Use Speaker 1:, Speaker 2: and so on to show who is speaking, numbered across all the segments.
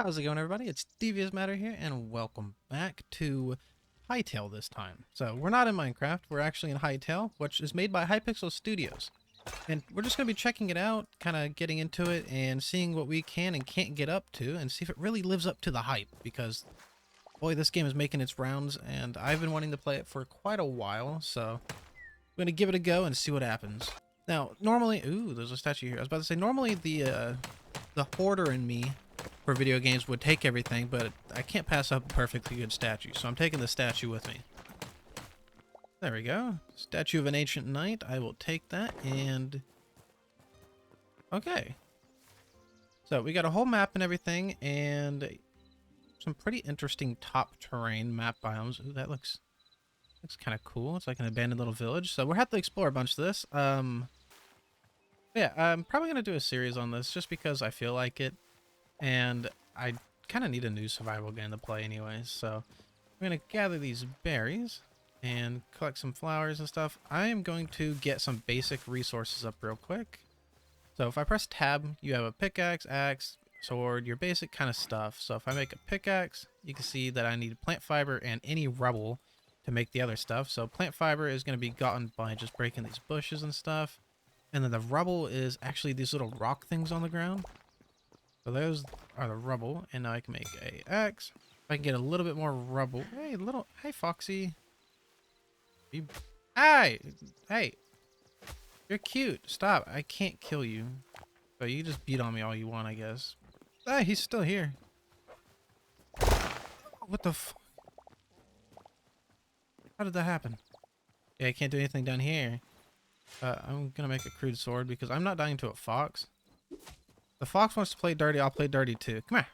Speaker 1: How's it going, everybody? It's Devious Matter here, and welcome back to Hytale this time. So, we're not in Minecraft, we're actually in Hytale, which is made by Hypixel Studios. And we're just going to be checking it out, kind of getting into it, and seeing what we can and can't get up to, and see if it really lives up to the hype, because, boy, this game is making its rounds, and I've been wanting to play it for quite a while, so I'm going to give it a go and see what happens. Now, normally, ooh, there's a statue here. I was about to say, normally the hoarder in me for video games would take everything, but I can't pass up a perfectly good statue, so I'm taking the statue with me. There we go. Statue of an ancient knight. I will take that, and... okay. So, we got a whole map and everything, and some pretty interesting top terrain map biomes. Ooh, that looks kind of cool. It's like an abandoned little village. So, we'll have to explore a bunch of this. Yeah, I'm probably going to do a series on this, just because I feel like it. And I kind of need a new survival game to play anyways, so I'm going to gather these berries and collect some flowers and stuff. I am going to get some basic resources up real quick. So if I press tab, you have a pickaxe, axe, sword, your basic kind of stuff. So if I make a pickaxe, you can see that I need plant fiber and any rubble to make the other stuff. So plant fiber is going to be gotten by just breaking these bushes and stuff. And then the rubble is actually these little rock things on the ground. So those are the rubble, and now I can make a axe. If I can get a little bit more rubble. Hey, Foxy. Hey! You're cute. Stop. I can't kill you. So you just beat on me all you want, I guess. Hey, he's still here. What the f... how did that happen? Yeah, I can't do anything down here. I'm gonna make a crude sword because I'm not dying to a fox. The fox wants to play dirty, I'll play dirty too. Come here.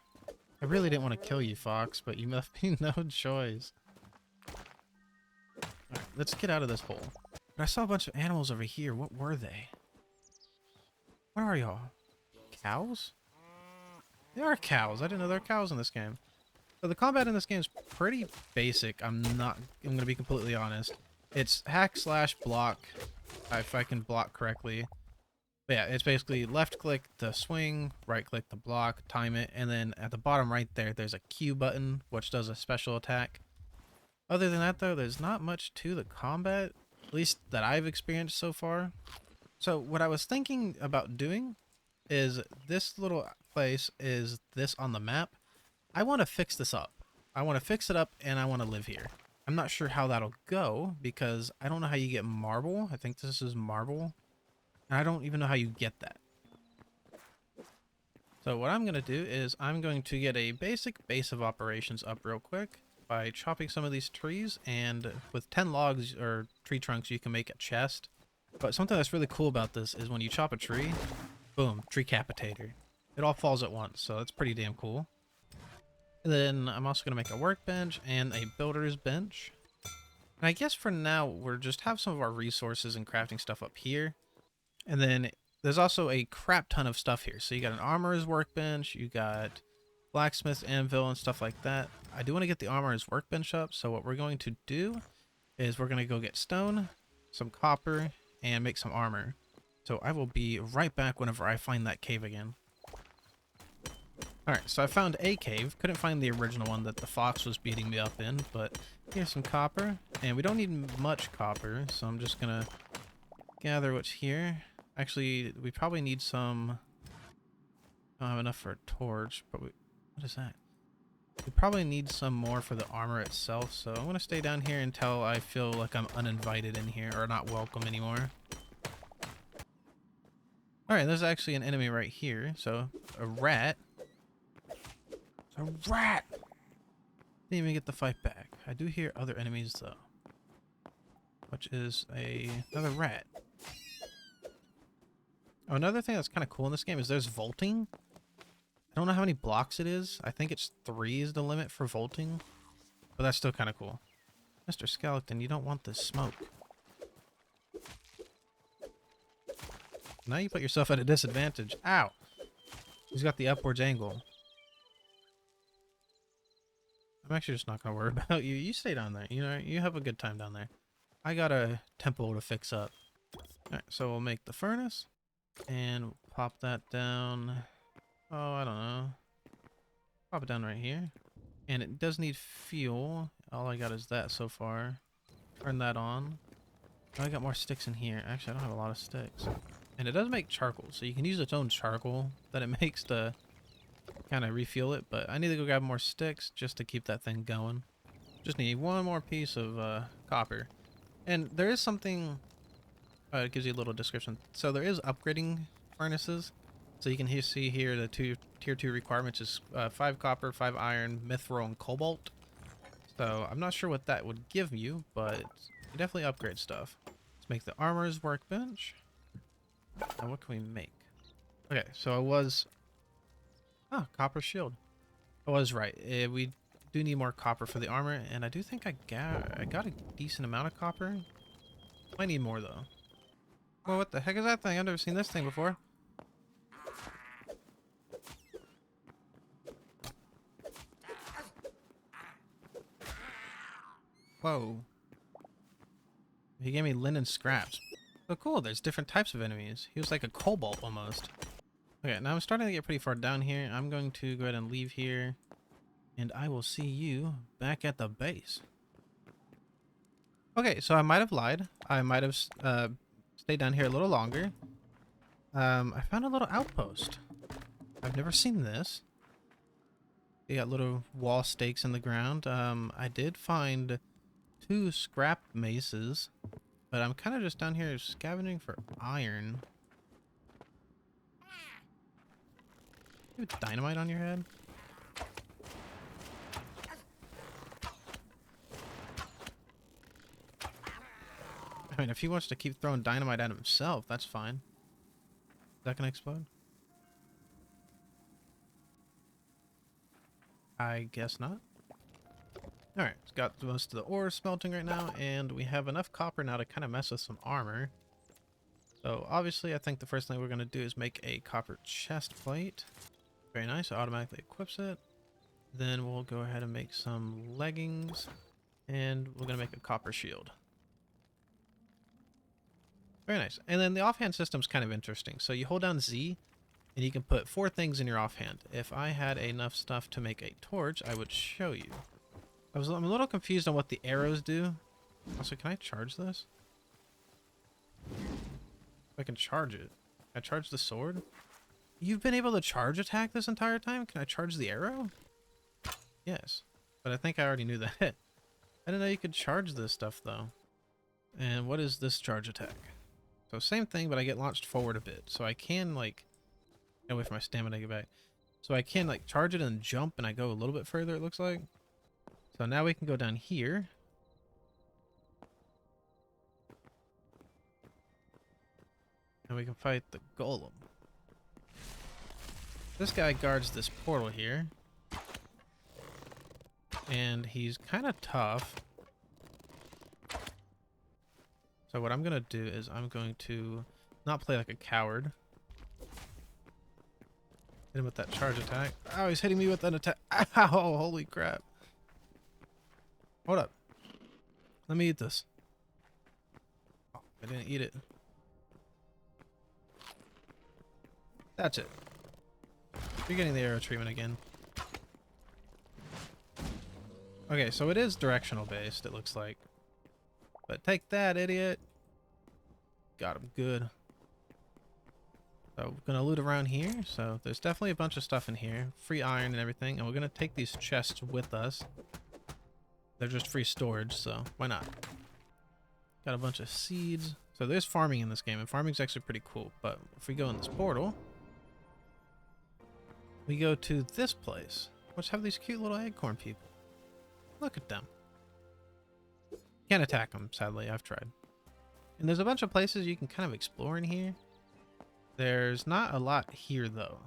Speaker 1: I really didn't want to kill you, fox, but you left me no choice. Alright, let's get out of this hole. But I saw a bunch of animals over here. What were they? Where are y'all? Cows? They are cows. I didn't know there were cows in this game. So the combat in this game is pretty basic. I'm gonna be completely honest. It's hack slash block, if I can block correctly. But yeah, it's basically left click to swing, right click to block, time it, and then at the bottom right there, there's a Q button, which does a special attack. Other than that though, there's not much to the combat, at least that I've experienced so far. So what I was thinking about doing is this little place is this on the map. I want to fix this up. I want to fix it up and I want to live here. I'm not sure how that'll go because I don't know how you get marble. I think this is marble. And I don't even know how you get that. So what I'm going to do is I'm going to get a basic base of operations up real quick by chopping some of these trees, and with 10 logs or tree trunks you can make a chest. But something that's really cool about this is when you chop a tree, boom, tree capitator. It all falls at once, so that's pretty damn cool. And then I'm also going to make a workbench and a builder's bench. And I guess for now we'll just have some of our resources and crafting stuff up here. And then there's also a crap ton of stuff here. So you got an armorer's workbench, you got blacksmith's anvil and stuff like that. I do want to get the armorer's workbench up. So what we're going to do is we're going to go get stone, some copper, and make some armor. So I will be right back whenever I find that cave again. Alright, so I found a cave. Couldn't find the original one that the fox was beating me up in, but here's some copper. And we don't need much copper, so I'm just going to gather what's here. Actually, we probably need some... I don't have enough for a torch, but what is that? We probably need some more for the armor itself, so I'm going to stay down here until I feel like I'm uninvited in here, or not welcome anymore. Alright, there's actually an enemy right here, so a rat. A rat! Didn't even get the fight back. I do hear other enemies though, which is another rat. Oh, another thing that's kind of cool in this game is there's vaulting. I don't know how many blocks it is. I think it's 3 is the limit for vaulting, but that's still kind of cool. Mr. Skeleton, you don't want this smoke. Now you put yourself at a disadvantage. Ow! He's got the upwards angle. I'm actually just not going to worry about you. You stay down there. You know, you have a good time down there. I got a temple to fix up. Alright, so we'll make the furnace. And pop that down. Oh, I don't know. Pop it down right here. And it does need fuel. All I got is that so far. Turn that on. Oh, I got more sticks in here. Actually, I don't have a lot of sticks. And it does make charcoal, so you can use its own charcoal that it makes to kind of refuel it. But I need to go grab more sticks just to keep that thing going. Just need one more piece of copper. And there is something... it gives you a little description. So there is upgrading furnaces. So you can see here the tier 2 requirements is 5 copper, 5 iron, mithril, and cobalt. So I'm not sure what that would give you, but you definitely upgrade stuff. Let's make the armorer's workbench. Now what can we make? Okay, so I was... Oh, copper shield. I was right. We do need more copper for the armor, and I do think I got a decent amount of copper. Might need more, though. Well, what the heck is that thing? I've never seen this thing before. Whoa. He gave me linen scraps. So cool, there's different types of enemies. He was like a cobalt almost. Okay, now I'm starting to get pretty far down here. I'm going to go ahead and leave here. And I will see you back at the base. Okay, so I might have lied. I might have stayed down here a little longer. I found a little outpost. I've never seen this. They got little wall stakes in the ground. I did find 2 scrap maces, but I'm kind of just down here scavenging for iron. You have dynamite on your head? I mean, if he wants to keep throwing dynamite at himself, that's fine. Is that gonna explode? I guess not. Alright, it's got most of the ore smelting right now, and we have enough copper now to kind of mess with some armor. So obviously I think the first thing we're going to do is make a copper chest plate. Very nice, it automatically equips it. Then we'll go ahead and make some leggings, and we're going to make a copper shield. Very nice. And then the offhand system's kind of interesting. So you hold down Z, and you can put 4 things in your offhand. If I had enough stuff to make a torch, I would show you. I'm a little confused on what the arrows do. Also, can I charge this? I can charge it. Can I charge the sword? You've been able to charge attack this entire time? Can I charge the arrow? Yes. But I think I already knew that. I didn't know you could charge this stuff, though. And what is this charge attack? So same thing, but I get launched forward a bit. So I can, like... Get away from my stamina to get back. So I can, like, charge it and jump, and I go a little bit further, it looks like. So now we can go down here. And we can fight the golem. This guy guards this portal here. And he's kind of tough. So what I'm going to do is I'm going to not play like a coward. Hit him with that charge attack. Oh, he's hitting me with an attack. Ow, holy crap. Hold up. Let me eat this. Oh, I didn't eat it. That's it. You're getting the arrow treatment again. Okay, so it is directional based, it looks like. But take that, idiot. Got him good. So we're gonna loot around here. So there's definitely a bunch of stuff in here. Free iron and everything. And we're gonna take these chests with us. They're just free storage, so why not? Got a bunch of seeds. So there's farming in this game, and farming's actually pretty cool. But if we go in this portal, we go to this place, which have these cute little acorn people. Look at them. Can't attack them, sadly. I've tried. And there's a bunch of places you can kind of explore in here. There's not a lot here, though.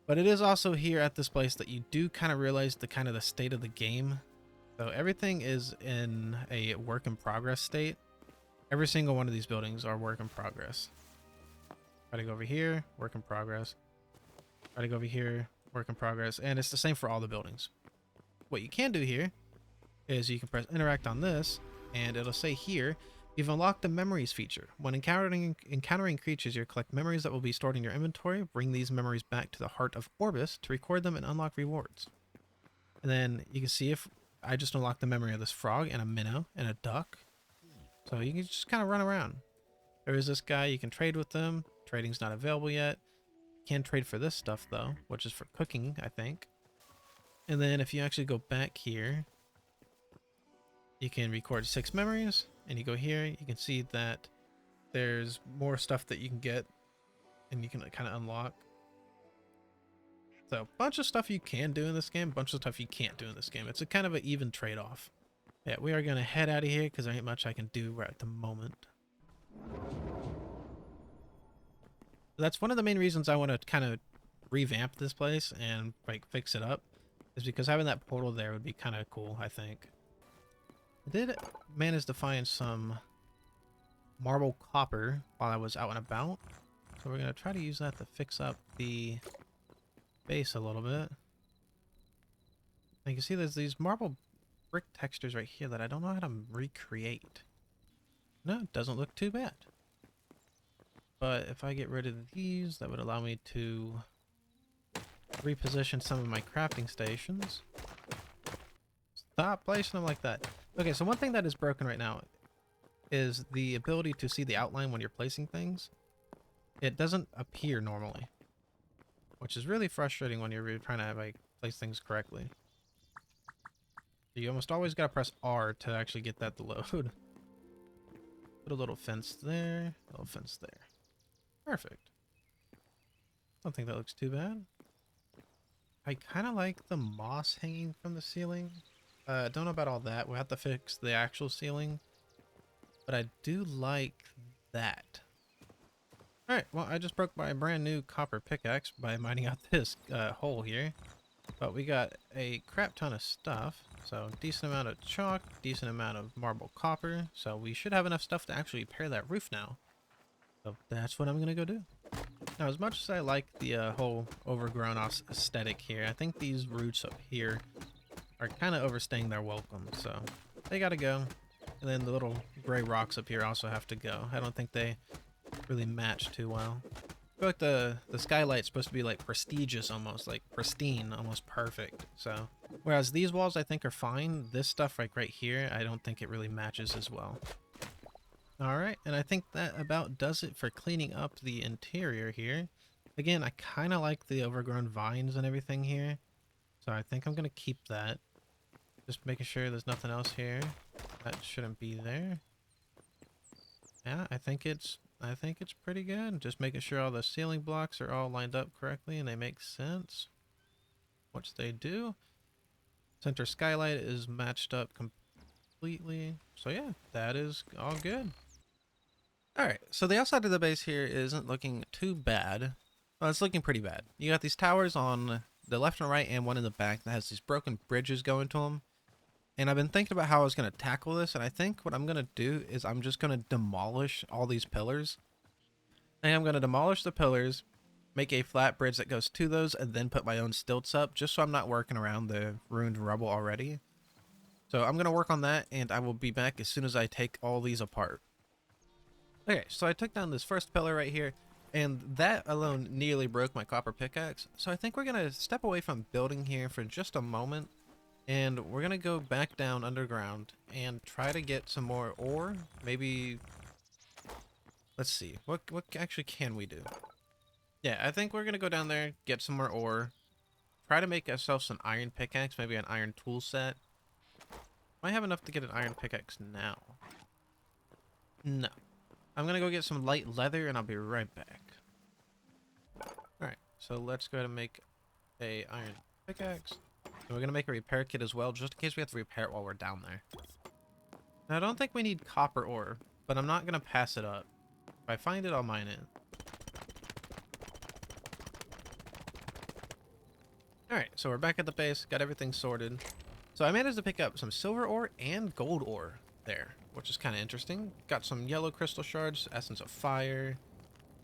Speaker 1: But it is also here at this place that you do kind of realize the state of the game. So everything is in a work in progress state. Every single one of these buildings are work in progress. Try to go over here, work in progress. Try to go over here, work in progress. And it's the same for all the buildings. What you can do here is you can press interact on this, and it'll say here, You've unlocked the memories feature. When encountering creatures, you collect memories that will be stored in your inventory. Bring these memories back to the heart of Orbis to record them and unlock rewards. And then you can see if I just unlocked the memory of this frog and a minnow and a duck. So you can just kind of run around. There is this guy, you can trade with them. Trading's not available yet. You can trade for this stuff though, which is for cooking, I think. And then if you actually go back here, you can record 6 memories, and you go here, you can see that there's more stuff that you can get and you can kind of unlock. So a bunch of stuff you can do in this game, a bunch of stuff you can't do in this game. It's a kind of an even trade-off. Yeah, we are going to head out of here because there ain't much I can do right at the moment. That's one of the main reasons I want to kind of revamp this place and like fix it up, is because having that portal there would be kind of cool, I think. I did manage to find some marble copper while I was out and about, so we're going to try to use that to fix up the base a little bit. And you can see there's these marble brick textures right here that I don't know how to recreate. No, it doesn't look too bad. But if I get rid of these, that would allow me to reposition some of my crafting stations. Stop placing them like that. Okay, so one thing that is broken right now is the ability to see the outline when you're placing things. It doesn't appear normally, which is really frustrating when you're trying to like place things correctly. You almost always gotta press R to actually get that to load. Put a little fence there, a little fence there. Perfect. Don't think that looks too bad. I kind of like the moss hanging from the ceiling. Don't know about all that. We'll have to fix the actual ceiling. But I do like that. Alright, well, I just broke my brand new copper pickaxe by mining out this hole here. But we got a crap ton of stuff. So, decent amount of chalk, decent amount of marble copper. So, we should have enough stuff to actually repair that roof now. So, that's what I'm going to go do. Now, as much as I like the whole overgrown aesthetic here, I think these roots up here are kind of overstaying their welcome. So, they got to go. And then the little gray rocks up here also have to go. I don't think they really match too well. I feel like the skylight's supposed to be like prestigious almost, like pristine, almost perfect. So, whereas these walls I think are fine, this stuff like right here, I don't think it really matches as well. Alright, and I think that about does it for cleaning up the interior here. Again, I kind of like the overgrown vines and everything here, so I think I'm going to keep that. Just making sure there's nothing else here that shouldn't be there. Yeah, I think it's pretty good. Just making sure all the ceiling blocks are all lined up correctly and they make sense, which they do. Center skylight is matched up completely. So yeah, that is all good. Alright, so the outside of the base here isn't looking too bad. Well, it's looking pretty bad. You got these towers on the left and right and one in the back that has these broken bridges going to them. And I've been thinking about how I was going to tackle this, and I think what I'm going to do is I'm just going to demolish all these pillars. And I'm going to demolish the pillars, make a flat bridge that goes to those, and then put my own stilts up, just so I'm not working around the ruined rubble already. So I'm going to work on that, and I will be back as soon as I take all these apart. Okay, so I took down this first pillar right here, and that alone nearly broke my copper pickaxe. So I think we're going to step away from building here for just a moment, and we're going to go back down underground and try to get some more ore. Maybe, let's see, what actually can we do? Yeah, I think we're going to go down there, get some more ore, try to make ourselves an iron pickaxe, maybe an iron tool set. I have enough to get an iron pickaxe now. No. I'm going to go get some light leather and I'll be right back. Alright, so let's go ahead and make a iron pickaxe. And we're going to make a repair kit as well, just in case we have to repair it while we're down there. Now, I don't think we need copper ore, but I'm not going to pass it up. If I find it, I'll mine it. Alright, so we're back at the base, got everything sorted. So I managed to pick up some silver ore and gold ore there, which is kind of interesting. Got some yellow crystal shards, essence of fire,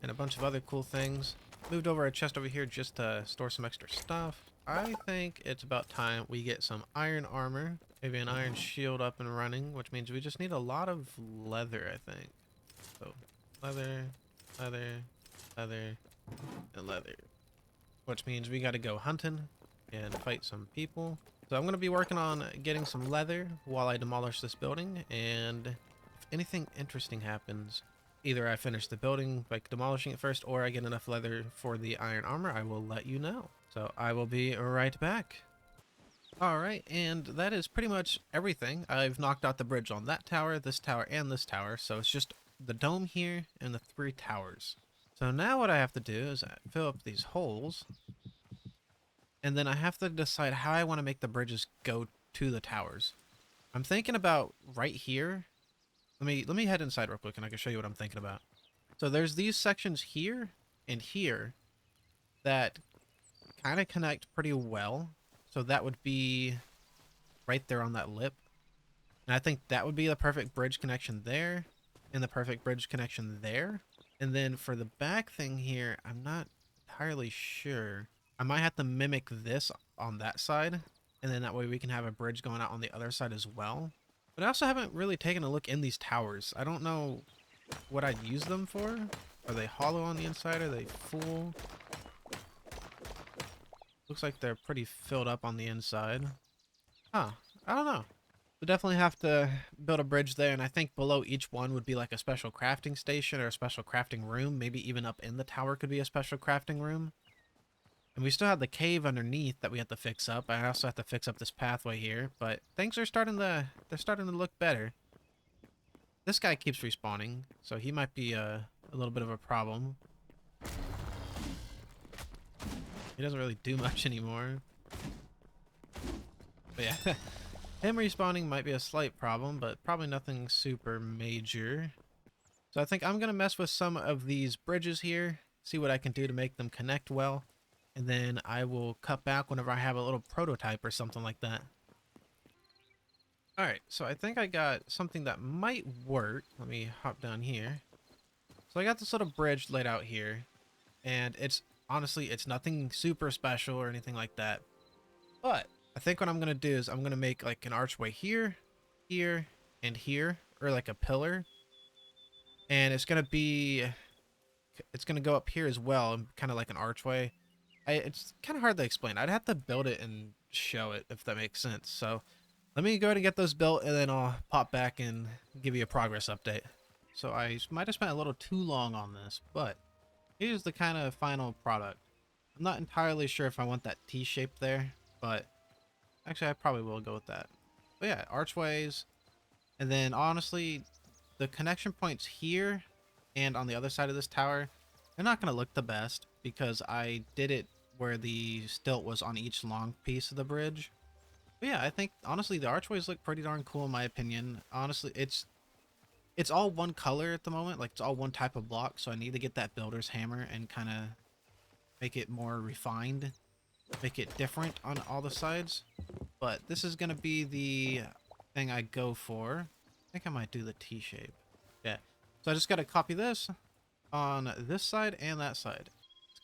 Speaker 1: and a bunch of other cool things. Moved over a chest over here just to store some extra stuff. I think it's about time we get some iron armor, maybe an iron shield up and running, which means we just need a lot of leather, I think. So, leather, leather, leather, and leather. Which means we gotta go hunting and fight some people. So I'm gonna be working on getting some leather while I demolish this building, and if anything interesting happens, either I finish the building by demolishing it first, or I get enough leather for the iron armor, I will let you know. So I will be right back. Alright, and that is pretty much everything. I've knocked out the bridge on that tower, and this tower, so it's just the dome here and the 3 towers. So now what I have to do is fill up these holes, and then I have to decide how I want to make the bridges go to the towers. I'm thinking about right here. Let me head inside real quick and I can show you what I'm thinking about. So there's these sections here and here that kind of connect pretty well. So that would be right there on that lip. And I think that would be the perfect bridge connection there and the perfect bridge connection there. And then for the back thing here, I'm not entirely sure. I might have to mimic this on that side, and then that way we can have a bridge going out on the other side as well. But I also haven't really taken a look in these towers. I don't know what I'd use them for. Are they hollow on the inside? Are they full? Looks like they're pretty filled up on the inside. Huh, I don't know. We definitely have to build a bridge there, and I think below each one would be like a special crafting station or a special crafting room. Maybe even up in the tower could be a special crafting room. And we still have the cave underneath that we have to fix up. I also have to fix up this pathway here, but things are starting to look better. This guy keeps respawning, so he might be a little bit of a problem. He doesn't really do much anymore. But yeah, him respawning might be a slight problem, but probably nothing super major. So I think I'm gonna mess with some of these bridges here, see what I can do to make them connect well. And then I will cut back whenever I have a little prototype or something like that. Alright, so I think I got something that might work. Let me hop down here. So I got this little bridge laid out here. And it's, honestly, it's nothing super special or anything like that. But I think what I'm going to do is I'm going to make like an archway here, here, and here. Or like a pillar. And it's going to go up here as well, kind of like an archway. It's kind of hard to explain. I'd have to build it and show it, if that makes sense. So let me go ahead and get those built, and then I'll pop back and give you a progress update. So I might have spent a little too long on this, but here's the kind of final product. I'm not entirely sure if I want that T shape there, but actually I probably will go with that. But yeah, archways, and then honestly, the connection points here and on the other side of this tower, they're not going to look the best because I did it where the stilt was on each long piece of the bridge. But yeah, I think honestly the archways look pretty darn cool in my opinion. Honestly, it's all one color at the moment, like it's all one type of block, so I need to get that builder's hammer and kind of make it more refined, make it different on all the sides. But this is going to be the thing I go for. I think I might do the T shape. Yeah. So I just got to copy this on this side and that side.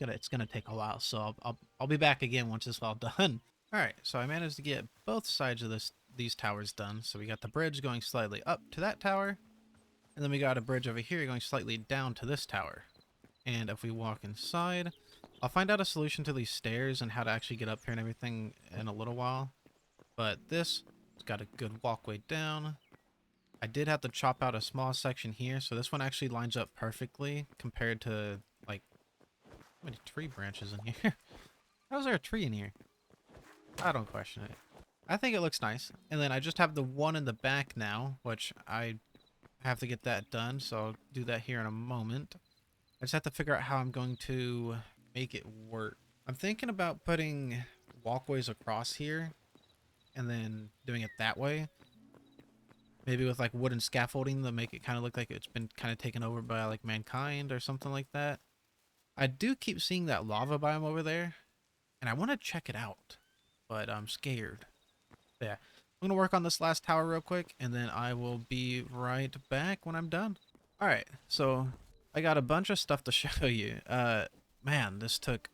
Speaker 1: It's gonna take a while, so I'll be back again once it's all done. All right, so I managed to get both sides of these towers done. So we got the bridge going slightly up to that tower, and then we got a bridge over here going slightly down to this tower. And if we walk inside, I'll find out a solution to these stairs and how to actually get up here and everything in a little while. But this has got a good walkway down. I did have to chop out a small section here, so this one actually lines up perfectly compared to, like, how many tree branches in here? How's there a tree in here? I don't question it. I think it looks nice. And then I just have the one in the back now, which I have to get that done, so I'll do that here in a moment. I just have to figure out how I'm going to make it work. I'm thinking about putting walkways across here and then doing it that way. Maybe with like wooden scaffolding to make it kind of look like it's been kind of taken over by like mankind or something like that. I do keep seeing that lava biome over there, and I want to check it out, but I'm scared. Yeah, I'm going to work on this last tower real quick, and then I will be right back when I'm done. Alright, so I got a bunch of stuff to show you. Man, this took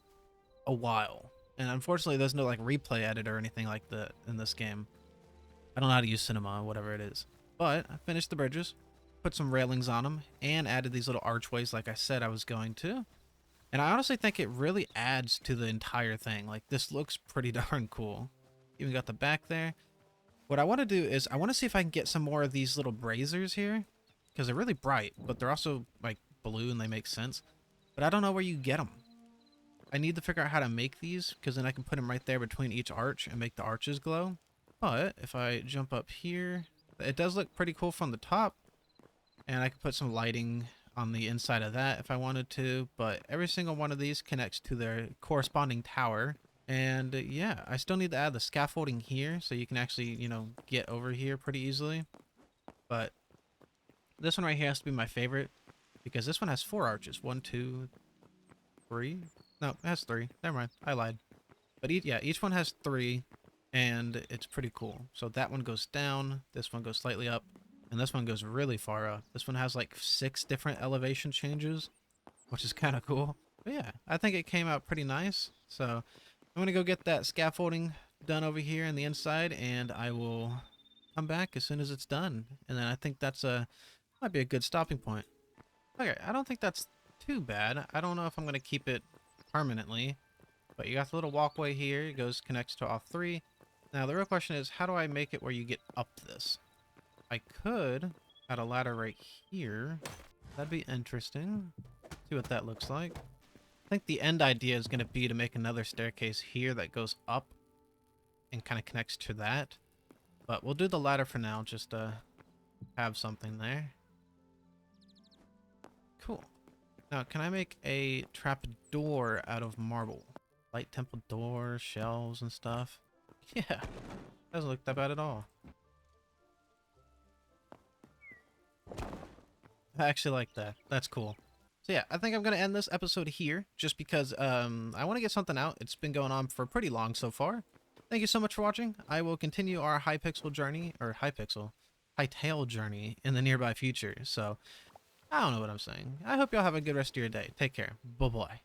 Speaker 1: a while. And unfortunately, there's no like replay editor or anything like that in this game. I don't know how to use cinema, whatever it is. But I finished the bridges, put some railings on them, and added these little archways like I said I was going to. And I honestly think it really adds to the entire thing. Like, this looks pretty darn cool. Even got the back there. What I want to do is I want to see if I can get some more of these little braziers here, because they're really bright, but they're also like blue and they make sense. But I don't know where you get them. I need to figure out how to make these, because then I can put them right there between each arch and make the arches glow. But if I jump up here, it does look pretty cool from the top, and I can put some lighting on the inside of that if I wanted to, but every single one of these connects to their corresponding tower. And yeah, I still need to add the scaffolding here so you can actually, you know, get over here pretty easily. But this one right here has to be my favorite because this one has 4 arches. 1, 2, 3. No, it has 3. Never mind, I lied. But each one has 3, and it's pretty cool. So that one goes down, this one goes slightly up, and this one goes really far up. This one has like 6 different elevation changes, which is kind of cool. But yeah, I think it came out pretty nice. So I'm going to go get that scaffolding done over here on the inside, and I will come back as soon as it's done. And then I think might be a good stopping point. Okay, I don't think that's too bad. I don't know if I'm going to keep it permanently, but you got the little walkway here. It connects to all 3. Now the real question is, how do I make it where you get up this? I could add a ladder right here. That'd be interesting. See what that looks like. I think the end idea is going to be to make another staircase here that goes up and kind of connects to that. But we'll do the ladder for now, just to have something there. Cool. Now, can I make a trap door out of marble? Light temple door, shelves and stuff. Yeah, doesn't look that bad at all. I actually like that. That's cool. So yeah, I think I'm going to end this episode here just because I want to get something out. It's been going on for pretty long so far. Thank you so much for watching. I will continue our Hypixel journey, or Hytale journey in the nearby future. So I don't know what I'm saying. I hope y'all have a good rest of your day. Take care. Bye-bye.